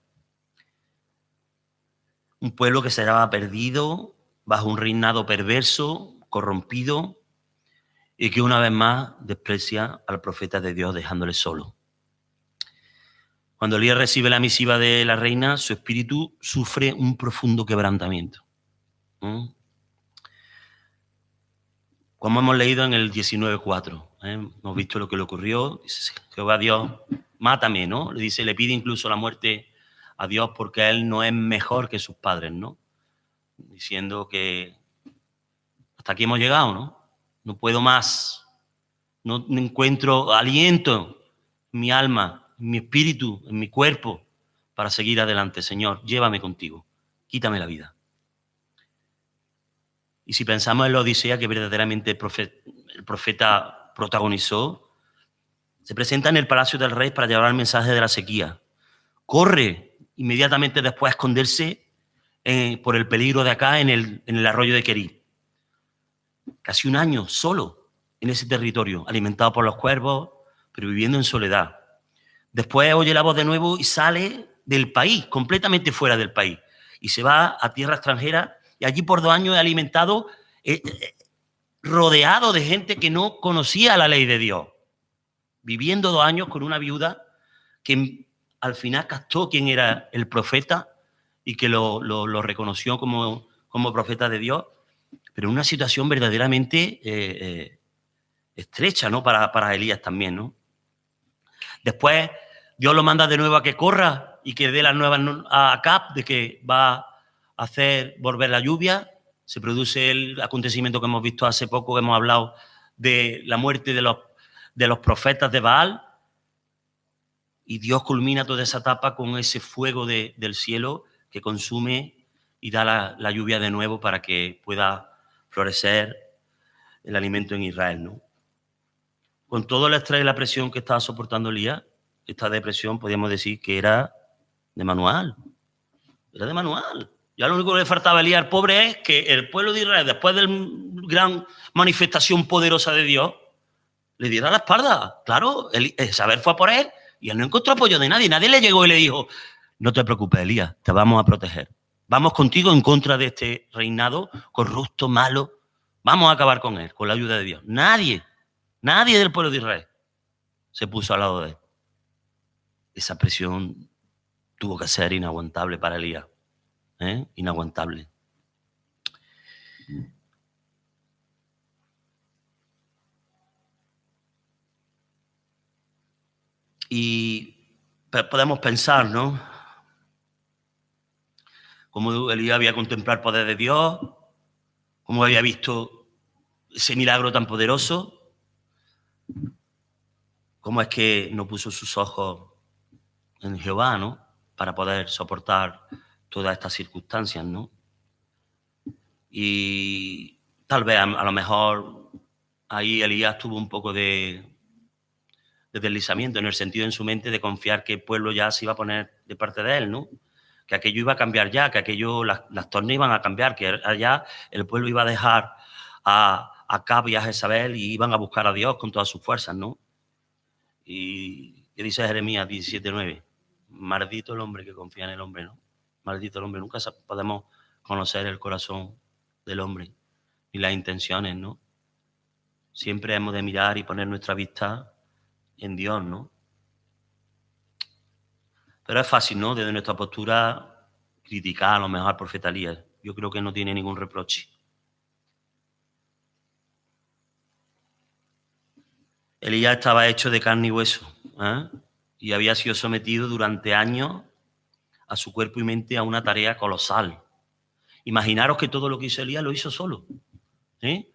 Un pueblo que se hallaba perdido, bajo un reinado perverso, corrompido, y que una vez más desprecia al profeta de Dios dejándole solo. Cuando Elías recibe la misiva de la reina, su espíritu sufre un profundo quebrantamiento. Como hemos leído en el 19:4, hemos visto lo que le ocurrió. Dice, Jehová Dios, mátame, ¿no? Le pide incluso la muerte a Dios porque él no es mejor que sus padres, ¿no? Diciendo que hasta aquí hemos llegado, ¿no? No puedo más. No encuentro aliento en mi alma, en mi espíritu, en mi cuerpo para seguir adelante. Señor, llévame contigo. Quítame la vida. Y si pensamos en la Odisea que verdaderamente el profeta protagonizó, se presenta en el palacio del rey para llevar el mensaje de la sequía. Corre inmediatamente después a esconderse por el peligro de acá en el arroyo de Querí. Casi 1 año solo en ese territorio, alimentado por los cuervos, pero viviendo en soledad. Después oye la voz de nuevo y sale del país, completamente fuera del país. Y se va a tierra extranjera y allí por 2 años es alimentado, rodeado de gente que no conocía la ley de Dios. Viviendo 2 años con una viuda que al final captó quién era el profeta y que lo reconoció como profeta de Dios, pero en una situación verdaderamente estrecha, ¿no? Para Elías también, ¿no? Después Dios lo manda de nuevo a que corra y que dé las nuevas a Acab de que va a hacer volver la lluvia. Se produce el acontecimiento que hemos visto hace poco, que hemos hablado de la muerte de los profetas de Baal. Y Dios culmina toda esa etapa con ese fuego del cielo que consume y da la lluvia de nuevo para que pueda florecer el alimento en Israel, ¿no? Con todo el estrés y la presión que estaba soportando Elías, esta depresión podríamos decir que era de manual. Era de manual. Ya lo único que le faltaba a Elías, al pobre, es que el pueblo de Israel, después de la gran manifestación poderosa de Dios, le diera la espalda. Claro, Isabel fue a por él y él no encontró apoyo de nadie. Nadie le llegó y le dijo, no te preocupes, Elías, te vamos a proteger. Vamos contigo en contra de este reinado corrupto, malo. Vamos a acabar con él, con la ayuda de Dios. Nadie del pueblo de Israel se puso al lado de él. Esa presión tuvo que ser inaguantable para Elías. Inaguantable. Y podemos pensar, ¿no? Cómo Elías había contemplado el poder de Dios, cómo había visto ese milagro tan poderoso, cómo es que no puso sus ojos en Jehová, ¿no? Para poder soportar todas estas circunstancias, ¿no? Y tal vez a lo mejor ahí Elías tuvo un poco de deslizamiento en el sentido en su mente de confiar que el pueblo ya se iba a poner de parte de él, ¿no? Que aquello iba a cambiar ya, que aquello, las tornas iban a cambiar, que allá el pueblo iba a dejar a Acab y a Jezabel y iban a buscar a Dios con todas sus fuerzas, ¿no? Y ¿qué dice Jeremías 17:9? Maldito el hombre que confía en el hombre, ¿no? Maldito el hombre. Nunca podemos conocer el corazón del hombre ni las intenciones, ¿no? Siempre hemos de mirar y poner nuestra vista en Dios, ¿no? Pero es fácil, ¿no? Desde nuestra postura criticar a lo mejor al profeta Elías. Yo creo que no tiene ningún reproche. Elías estaba hecho de carne y hueso, ¿eh? Y había sido sometido durante años a su cuerpo y mente a una tarea colosal. Imaginaros que todo lo que hizo Elías lo hizo solo, ¿eh?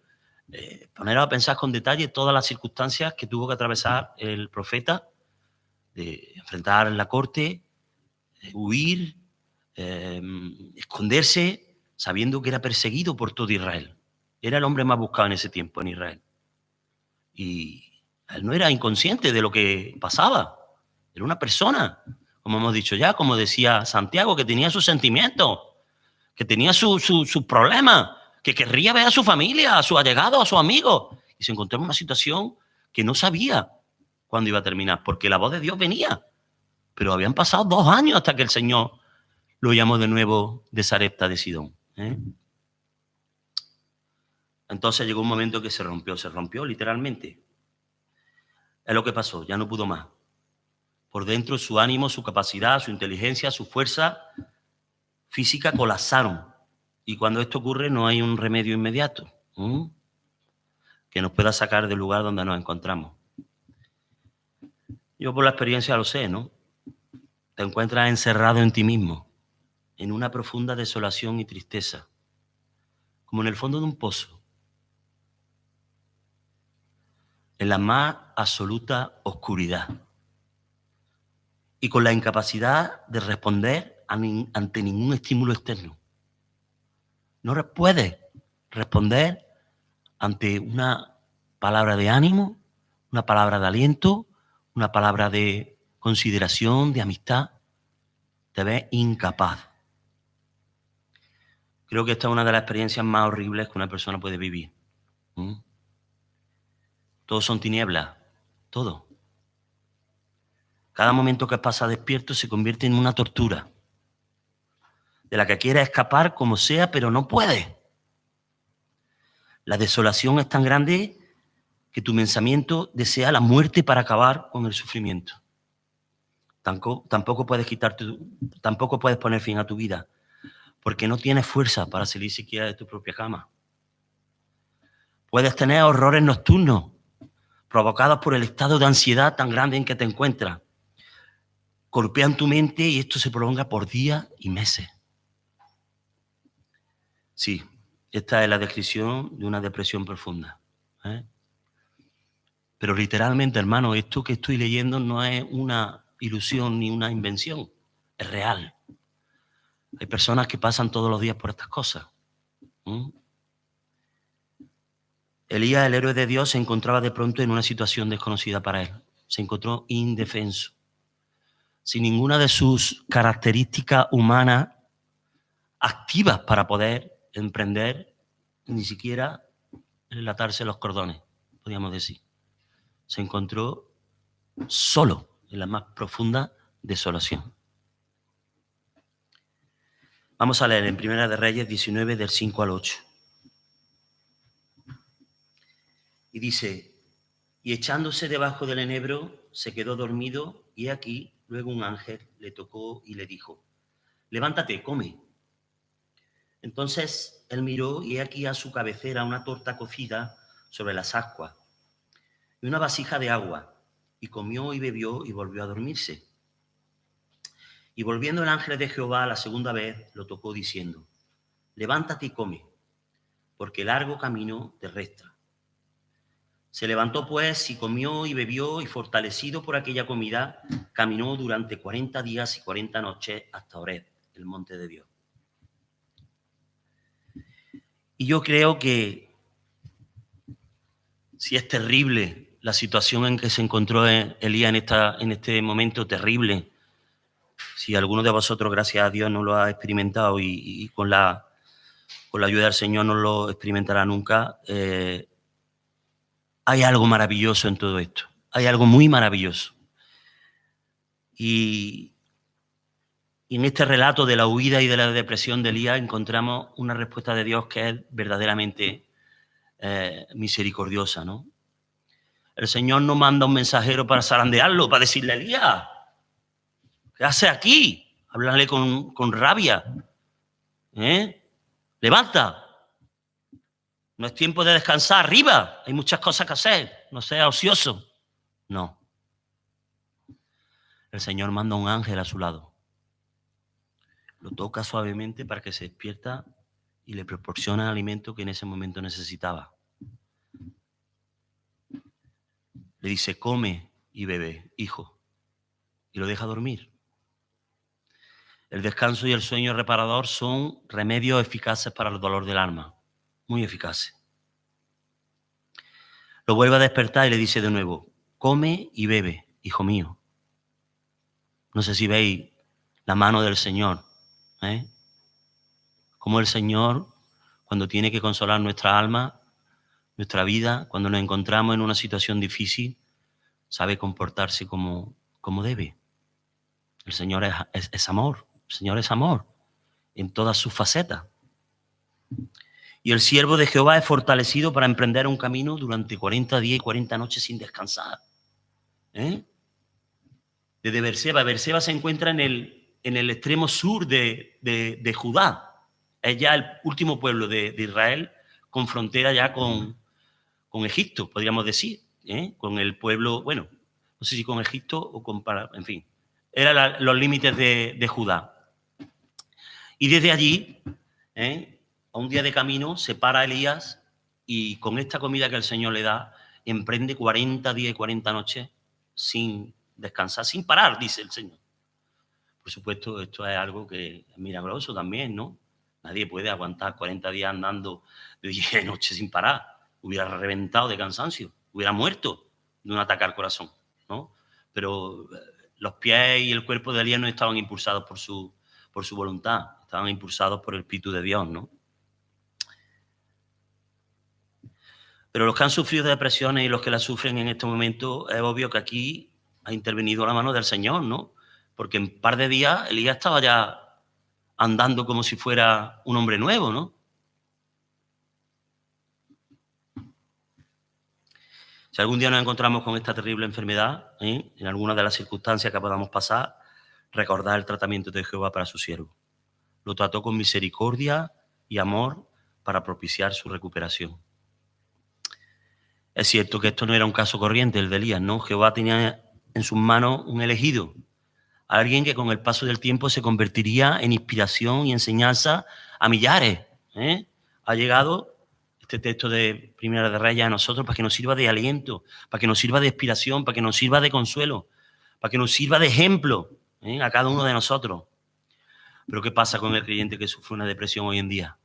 Poneros a pensar con detalle todas las circunstancias que tuvo que atravesar el profeta, de enfrentar la corte, huir, esconderse, sabiendo que era perseguido por todo Israel. Era el hombre más buscado en ese tiempo en Israel. Y él no era inconsciente de lo que pasaba. Era una persona, como hemos dicho ya, como decía Santiago, que tenía sus sentimientos, que tenía sus problemas, que querría ver a su familia, a sus allegados, a sus amigos. Y se encontró en una situación que no sabía cuándo iba a terminar, porque la voz de Dios venía. Pero habían pasado 2 años hasta que el Señor lo llamó de nuevo de Sarepta de Sidón. Entonces llegó un momento que se rompió literalmente. Es lo que pasó, ya no pudo más. Por dentro su ánimo, su capacidad, su inteligencia, su fuerza física colapsaron. Y cuando esto ocurre no hay un remedio inmediato que nos pueda sacar del lugar donde nos encontramos. Yo por la experiencia lo sé, ¿no? Te encuentras encerrado en ti mismo, en una profunda desolación y tristeza, como en el fondo de un pozo, en la más absoluta oscuridad y con la incapacidad de responder ante ningún estímulo externo. No puedes responder ante una palabra de ánimo, una palabra de aliento, una palabra de consideración, de amistad. Te ves incapaz. Creo que esta es una de las experiencias más horribles que una persona puede vivir. Todos son tinieblas, todo. Cada momento que pasa despierto se convierte en una tortura, de la que quieres escapar como sea, pero no puedes. La desolación es tan grande que tu pensamiento desea la muerte para acabar con el sufrimiento. Tampoco puedes poner fin a tu vida, porque no tienes fuerza para salir siquiera de tu propia cama. Puedes tener horrores nocturnos provocados por el estado de ansiedad tan grande en que te encuentras. Golpean tu mente y esto se prolonga por días y meses. Sí, esta es la descripción de una depresión profunda. Pero literalmente, hermano, esto que estoy leyendo no es una ilusión ni una invención, es real. Hay personas que pasan todos los días por estas cosas. Elías, el héroe de Dios, se encontraba de pronto en una situación desconocida para él. Se encontró indefenso, sin ninguna de sus características humanas activas para poder emprender, ni siquiera atarse los cordones, podríamos decir. Se encontró solo, en la más profunda desolación. Vamos a leer en Primera de Reyes 19, del 5 al 8. Y dice: y echándose debajo del enebro, se quedó dormido, y aquí luego un ángel le tocó y le dijo: levántate, come. Entonces él miró, y aquí a su cabecera una torta cocida sobre las ascuas y una vasija de agua, y comió y bebió y volvió a dormirse. Y volviendo el ángel de Jehová la segunda vez, lo tocó diciendo: levántate y come, porque largo camino te resta. Se levantó pues y comió y bebió, y fortalecido por aquella comida, caminó durante 40 días y 40 noches hasta Horeb, el monte de Dios. Y yo creo que si es terrible la situación en que se encontró Elías en este momento terrible, si alguno de vosotros, gracias a Dios, no lo ha experimentado y con la ayuda del Señor no lo experimentará nunca, hay algo maravilloso en todo esto. Hay algo muy maravilloso. Y en este relato de la huida y de la depresión de Elías encontramos una respuesta de Dios que es verdaderamente misericordiosa, ¿no? El Señor no manda un mensajero para zarandearlo, para decirle: Elías, ¿qué hace aquí? Háblale con rabia. Levanta. No es tiempo de descansar, arriba. Hay muchas cosas que hacer. No sea ocioso. No. El Señor manda un ángel a su lado. Lo toca suavemente para que se despierta y le proporciona el alimento que en ese momento necesitaba. Le dice: come y bebe, hijo. Y lo deja dormir. El descanso y el sueño reparador son remedios eficaces para el dolor del alma. Muy eficaces. Lo vuelve a despertar y le dice de nuevo: come y bebe, hijo mío. No sé si veis la mano del Señor, Como el Señor, cuando tiene que consolar nuestra alma, nuestra vida, cuando nos encontramos en una situación difícil, sabe comportarse como debe. El Señor es amor. El Señor es amor en todas sus facetas. Y el siervo de Jehová es fortalecido para emprender un camino durante 40 días y 40 noches sin descansar. Desde Beerseba. Beerseba se encuentra en el extremo sur de Judá. Es ya el último pueblo de Israel con frontera ya con Egipto, podríamos decir. Con el pueblo, bueno, no sé si con Egipto o con... En fin, eran los límites de Judá. Y desde allí, a un día de camino, se para Elías y con esta comida que el Señor le da, emprende 40 días y 40 noches sin descansar, sin parar, dice el Señor. Por supuesto, esto es algo que es milagroso también, ¿no? Nadie puede aguantar 40 días andando de 10 noches sin parar. Hubiera reventado de cansancio, hubiera muerto de un ataque al corazón, ¿no? Pero los pies y el cuerpo de Elías no estaban impulsados por su voluntad, estaban impulsados por el Espíritu de Dios, ¿no? Pero los que han sufrido depresiones y los que las sufren en este momento, es obvio que aquí ha intervenido la mano del Señor, ¿no? Porque en un par de días Elías estaba ya andando como si fuera un hombre nuevo, ¿no? Si algún día nos encontramos con esta terrible enfermedad, en alguna de las circunstancias que podamos pasar, recordar el tratamiento de Jehová para su siervo. Lo trató con misericordia y amor para propiciar su recuperación. Es cierto que esto no era un caso corriente, el de Elías, ¿no? Jehová tenía en sus manos un elegido, alguien que con el paso del tiempo se convertiría en inspiración y enseñanza a millares. Ha llegado este texto de Primera de Reyes a nosotros para que nos sirva de aliento, para que nos sirva de inspiración, para que nos sirva de consuelo, para que nos sirva de ejemplo a cada uno de nosotros. Pero ¿qué pasa con el creyente que sufre una depresión hoy en día?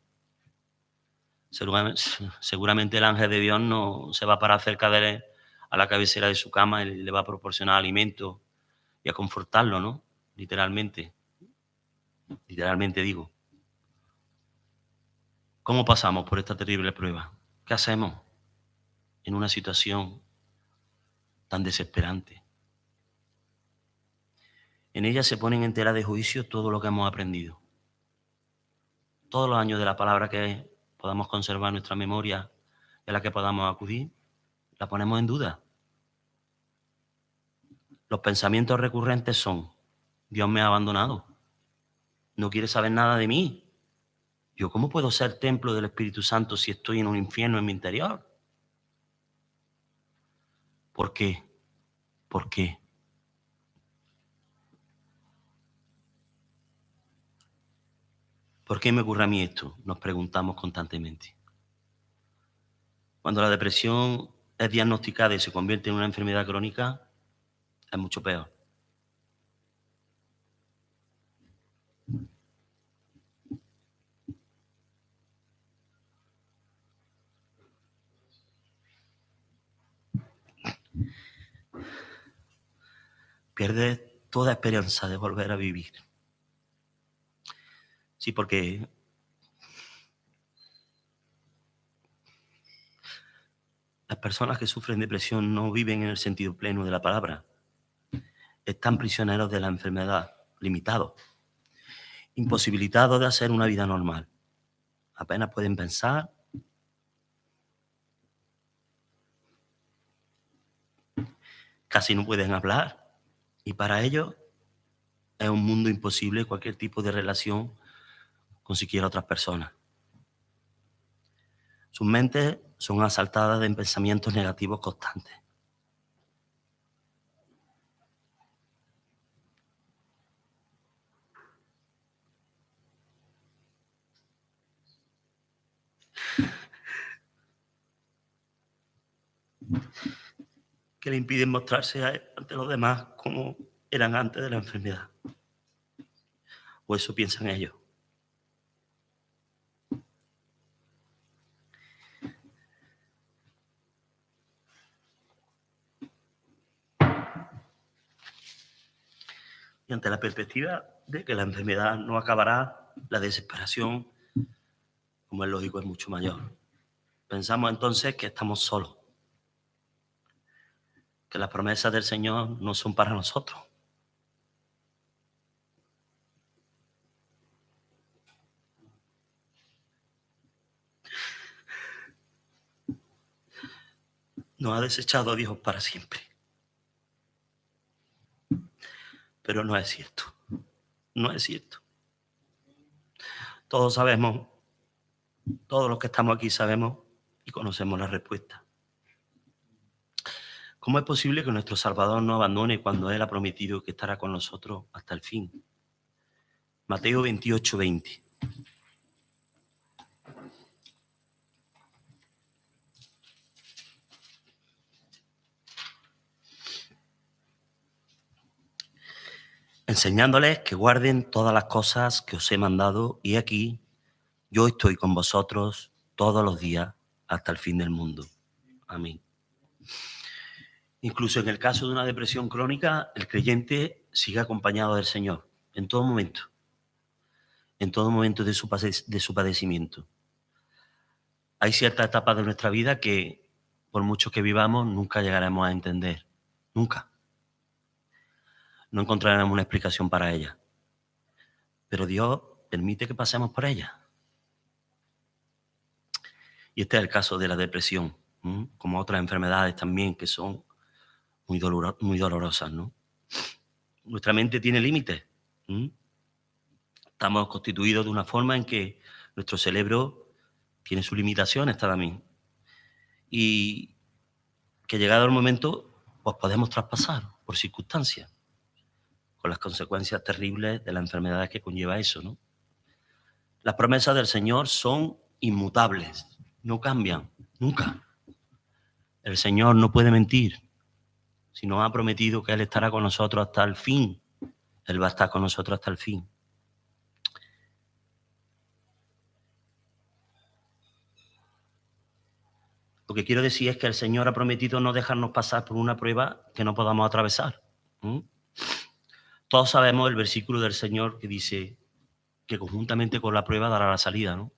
Seguramente el ángel de Dios no se va a parar cerca de él a la cabecera de su cama y le va a proporcionar alimento y a confortarlo, ¿no? Literalmente digo. ¿Cómo pasamos por esta terrible prueba? ¿Qué hacemos en una situación tan desesperante? En ella se ponen en tela de juicio todo lo que hemos aprendido. Todos los años de la palabra que podamos conservar en nuestra memoria y a la que podamos acudir, la ponemos en duda. Los pensamientos recurrentes son: Dios me ha abandonado, no quiere saber nada de mí. ¿Yo cómo puedo ser templo del Espíritu Santo si estoy en un infierno en mi interior? ¿Por qué? ¿Por qué? ¿Por qué me ocurre a mí esto? Nos preguntamos constantemente. Cuando la depresión es diagnosticada y se convierte en una enfermedad crónica, es mucho peor. Pierdes toda esperanza de volver a vivir. Sí, porque las personas que sufren depresión no viven en el sentido pleno de la palabra. Están prisioneros de la enfermedad, limitados, imposibilitados de hacer una vida normal. Apenas pueden pensar, casi no pueden hablar, y para ellos es un mundo imposible cualquier tipo de relación con siquiera otras personas. Sus mentes son asaltadas de pensamientos negativos constantes. Que le impiden mostrarse ante los demás como eran antes de la enfermedad. O eso piensan ellos. Y ante la perspectiva de que la enfermedad no acabará, la desesperación, como es lógico, es mucho mayor. Pensamos entonces que estamos solos, que las promesas del Señor no son para nosotros. Nos ha desechado a Dios para siempre. Pero no es cierto. No es cierto. Todos sabemos, todos los que estamos aquí sabemos y conocemos la respuesta. ¿Cómo es posible que nuestro Salvador no abandone cuando Él ha prometido que estará con nosotros hasta el fin? Mateo 28, 20. Enseñándoles que guarden todas las cosas que os he mandado, y aquí yo estoy con vosotros todos los días hasta el fin del mundo. Amén. Incluso en el caso de una depresión crónica, el creyente sigue acompañado del Señor en todo momento de su padecimiento. Hay ciertas etapas de nuestra vida que, por mucho que vivamos, nunca llegaremos a entender. Nunca. No encontraremos una explicación para ellas. Pero Dios permite que pasemos por ellas. Y este es el caso de la depresión, como otras enfermedades también que son muy dolorosas, ¿no? Nuestra mente tiene límites. Estamos constituidos de una forma en que nuestro cerebro tiene sus limitaciones también. Y que llegado el momento, pues podemos traspasar por circunstancias, con las consecuencias terribles de las enfermedades que conlleva eso, ¿no? Las promesas del Señor son inmutables, no cambian, nunca. El Señor no puede mentir. Si nos ha prometido que Él estará con nosotros hasta el fin, Él va a estar con nosotros hasta el fin. Lo que quiero decir es que el Señor ha prometido no dejarnos pasar por una prueba que no podamos atravesar. Todos sabemos el versículo del Señor que dice que conjuntamente con la prueba dará la salida, ¿no?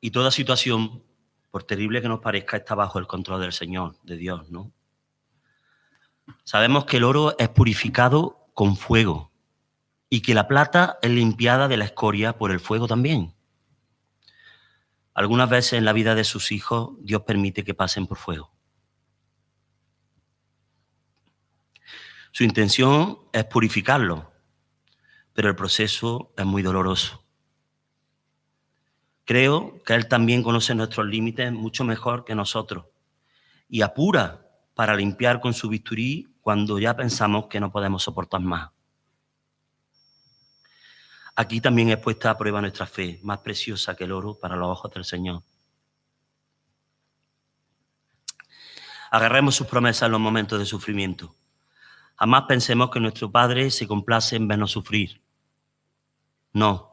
Y toda situación, por terrible que nos parezca, está bajo el control del Señor, de Dios, ¿no? Sabemos que el oro es purificado con fuego y que la plata es limpiada de la escoria por el fuego también. Algunas veces en la vida de sus hijos Dios permite que pasen por fuego. Su intención es purificarlos, pero el proceso es muy doloroso. Creo que Él también conoce nuestros límites mucho mejor que nosotros y apura para limpiar con su bisturí cuando ya pensamos que no podemos soportar más. Aquí también es puesta a prueba nuestra fe, más preciosa que el oro para los ojos del Señor. Agarremos sus promesas en los momentos de sufrimiento. Jamás pensemos que nuestro Padre se complace en vernos sufrir. No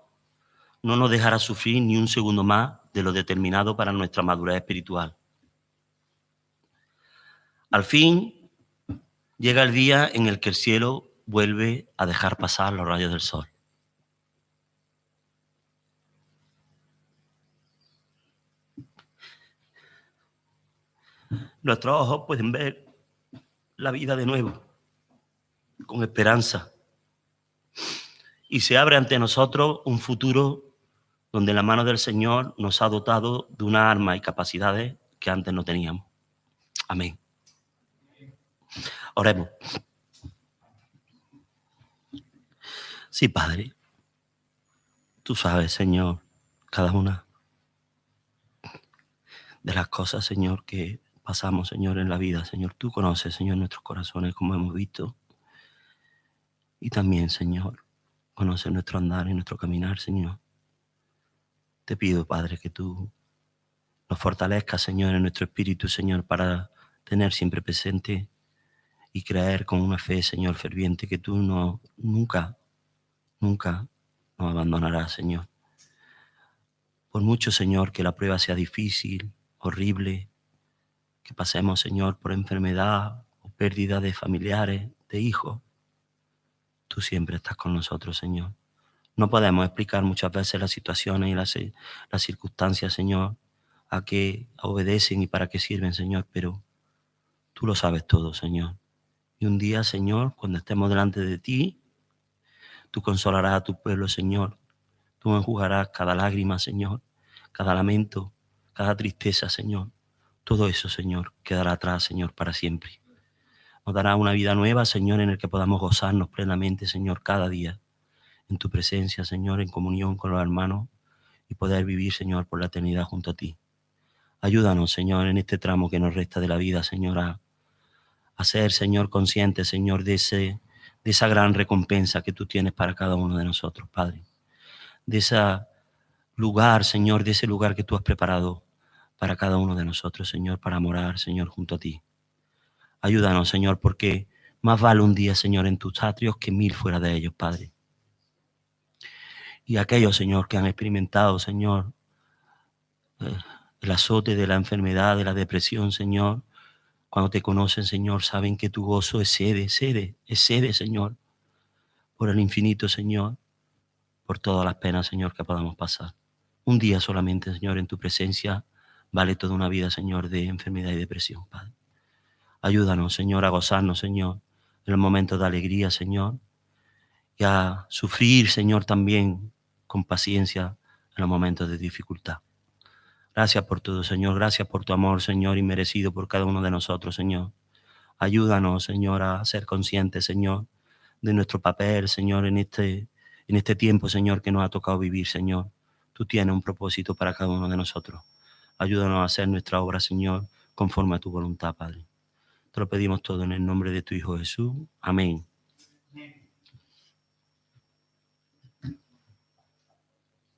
nos dejará sufrir ni un segundo más de lo determinado para nuestra madurez espiritual. Al fin llega el día en el que el cielo vuelve a dejar pasar los rayos del sol. Nuestros ojos pueden ver la vida de nuevo, con esperanza. Y se abre ante nosotros un futuro donde la mano del Señor nos ha dotado de una arma y capacidades que antes no teníamos. Amén. Oremos. Sí, Padre, tú sabes, Señor, cada una de las cosas, Señor, que pasamos, Señor, en la vida. Señor, tú conoces, Señor, nuestros corazones, como hemos visto. Y también, Señor, conoces nuestro andar y nuestro caminar, Señor. Te pido, Padre, que tú nos fortalezcas, Señor, en nuestro espíritu, Señor, para tener siempre presente y creer con una fe, Señor, ferviente, que tú nunca nos abandonarás, Señor. Por mucho, Señor, que la prueba sea difícil, horrible, que pasemos, Señor, por enfermedad o pérdida de familiares, de hijos, tú siempre estás con nosotros, Señor. No podemos explicar muchas veces las situaciones y las circunstancias, Señor, a qué obedecen y para qué sirven, Señor, pero tú lo sabes todo, Señor. Y un día, Señor, cuando estemos delante de ti, tú consolarás a tu pueblo, Señor. Tú enjugarás cada lágrima, Señor, cada lamento, cada tristeza, Señor. Todo eso, Señor, quedará atrás, Señor, para siempre. Nos dará una vida nueva, Señor, en el que podamos gozarnos plenamente, Señor, cada día. En tu presencia, Señor, en comunión con los hermanos y poder vivir, Señor, por la eternidad junto a ti. Ayúdanos, Señor, en este tramo que nos resta de la vida, Señor, a ser, Señor, conscientes, Señor, de esa gran recompensa que tú tienes para cada uno de nosotros, Padre. De ese lugar, Señor, de ese lugar que tú has preparado para cada uno de nosotros, Señor, para morar, Señor, junto a ti. Ayúdanos, Señor, porque más vale un día, Señor, en tus atrios que 1000 fuera de ellos, Padre. Y aquellos, Señor, que han experimentado, Señor, el azote de la enfermedad, de la depresión, Señor, cuando te conocen, Señor, saben que tu gozo es sede, Señor, por el infinito, Señor, por todas las penas, Señor, que podamos pasar. Un día solamente, Señor, en tu presencia vale toda una vida, Señor, de enfermedad y depresión, Padre. Ayúdanos, Señor, a gozarnos, Señor, en los momentos de alegría, Señor, y a sufrir, Señor, también con paciencia en los momentos de dificultad. Gracias por todo, Señor. Gracias por tu amor, Señor, inmerecido por cada uno de nosotros, Señor. Ayúdanos, Señor, a ser conscientes, Señor, de nuestro papel, Señor, en este tiempo, Señor, que nos ha tocado vivir, Señor. Tú tienes un propósito para cada uno de nosotros. Ayúdanos a hacer nuestra obra, Señor, conforme a tu voluntad, Padre. Te lo pedimos todo en el nombre de tu Hijo Jesús. Amén.